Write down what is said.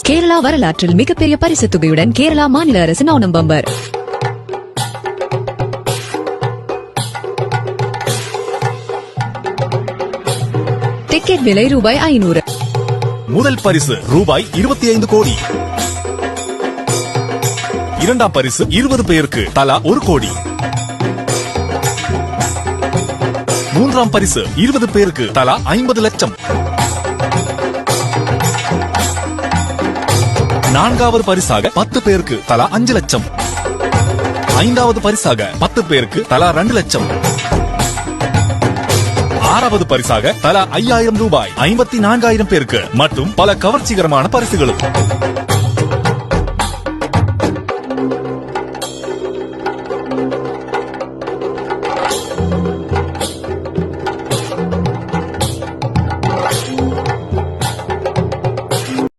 கேரளா வரலாற்றில் மிகப்பெரிய பரிசு தொகையுடன் கேரளா மாநில அரசின் ஓணம் பம்பர். டிக்கெட் விலை ரூபாய் 500. முதல் பரிசு ரூபாய் 25 கோடி. இரண்டாம் பரிசு 20 பேருக்கு தலா 1 கோடி. மூன்றாம் பரிசு 20 பேருக்கு தலா 50 லட்சம். நான்காவது பரிசாக 10 பேருக்கு தலா 5 லட்சம். ஐந்தாவது பரிசாக 10 பேருக்கு தலா 2 லட்சம். ஆறாவது பரிசாக தலா 5000 ரூபாய் 54,000 பேருக்கு மற்றும் பல கவர்ச்சிகரமான பரிசுகளும்.